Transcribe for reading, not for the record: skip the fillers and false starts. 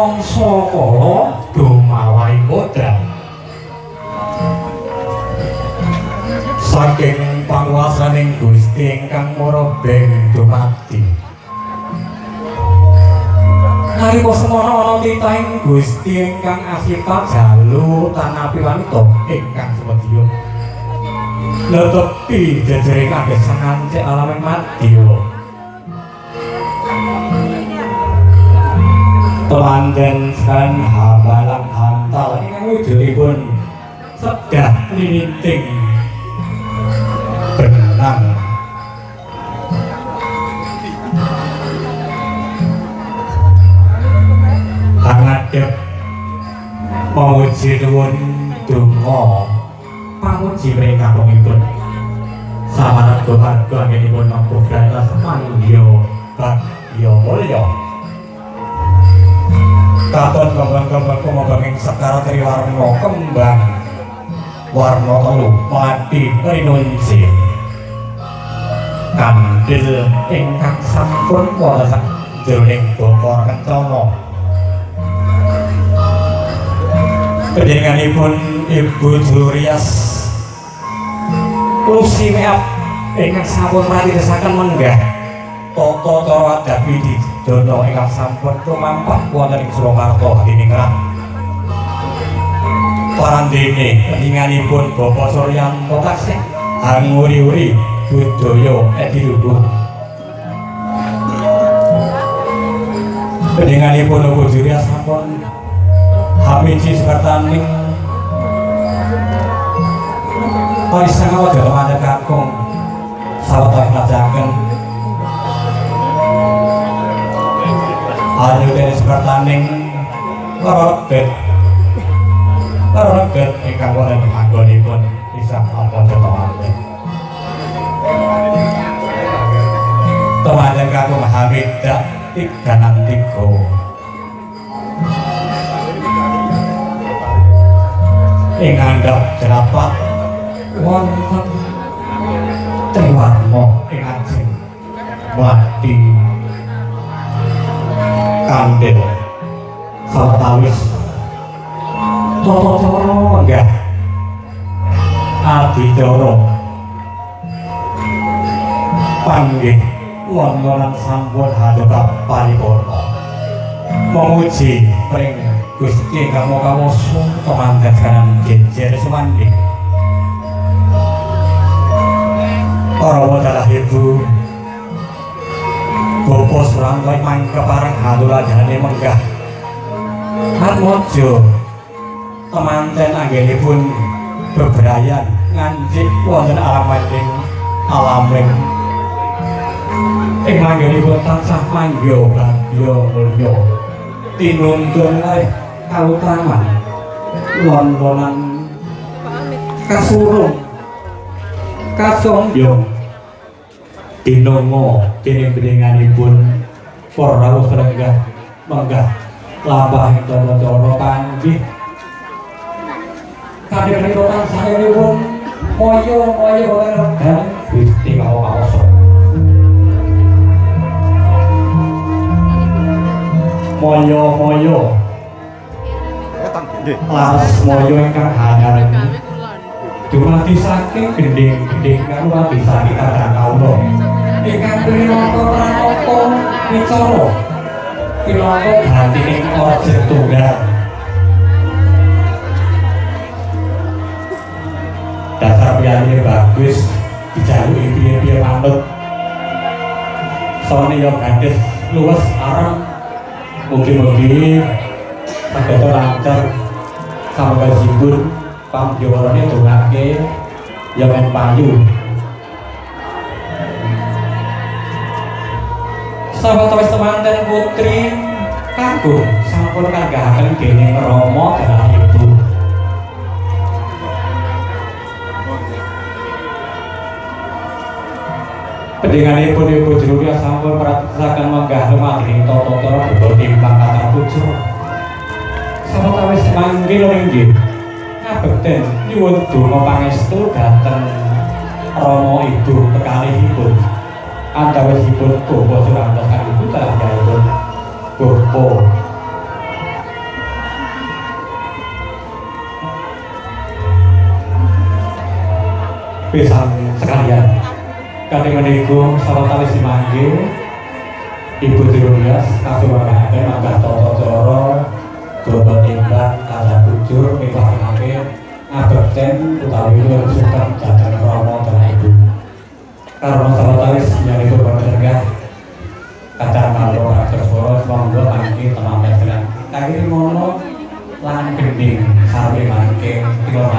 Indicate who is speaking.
Speaker 1: mangsa kala dumawahi kodang saking panguwasaning Gusti ingkang marabeng dumadi nalika semana ana titahing Gusti ingkang asita jalu tanapi wanita ingkang semedya netepi jejering kagesangan cek alaming madya temanten sekalian hambalang hantal ingkang wujudipun sedah liniting benang pangadep memuji nuwun donga pamuji mereka pengipun samanat goharga anggenipun mampu gadah mangya bagya mulya katon kembang-kembang kumabanging sekara triwarna kembang warna telu mati rinunci kandil ingkang sampun wonten jroning bokor kencana panjenenganipun Ibu Jurias Lucy Meap ingkang sampun mratitasaken menggah tata cara adabi di dono ingkang sampun tumampah wonten ing Surakarta diningrat parandene panjenenganipun Bapak Suryanto taksih anguri-uri budaya ediluhur panjenenganipun Ibu Jurias sampun hamiji sekertaning parisang awak temanten kakung sawetara lajaken ayo dene sekertaning rebet ingkang wonten manggonipun bisa apa temanten temanten kakung Hamidah Tiganantiga ing ngandhap jerapat wonten triwarna ing ajeng mati kandel sawetawis tata cara menggah adicara panggih wonten sampun hadap paripurna memuji pring Gusti kamu temanten kanan genjer sumandi para wadalah ibu Bapak Suryanto mangke pareng hatulajane menggah Atmojo temanten anggenipun bebrayan nganjik wonten alaming ing anggenipun tansah mangya bagya mulya tinuntun kautaman lon-lonan kasurung kasongyong dinongo dening beninganipun para rawuh renggah menggah lampah ing tata cara panggih kadhe menika tansah nyuwun moyo-moyo wonten Gusti kawasa moyo-moyo laras moyo ingkang hanyar dumadi saking gending-gending kaluwarti sakitar kawula ingkang pinata pranata wicara pinata hatining ora setunggal dasar piyane bagus dijaluki piye-piye manut sone yo gadis luwes arep mugi-mugi saged lancar samanggalipun pambiwarane dongake ya men payu sawetawis temanten putri kakung sampun kanggahaken dening Rama dalah ibu Pendinganipun Ibu Jurias sampun pratisaken menggah lumading tata cara bebatimpang kathah puja sawetawis manggil inggih ngabekten nyuwun donga pangestu dhateng Rama Ibu kekalihipun antawisipun Bapak Suryanto kaliyan putripun Bapak pisan sekalian kali meniku sawetawis dimanggil Ibu Triulias kasuwarake manggah tata cara dono timbang kata bujur miwahake ngabekten utawi sukan jateng Rama dan Ibu karena sawetawis nyaniku bersenggah kata malu raksasara monggo mangke tenamen dengan kali mono lan gending sarwi mangke kula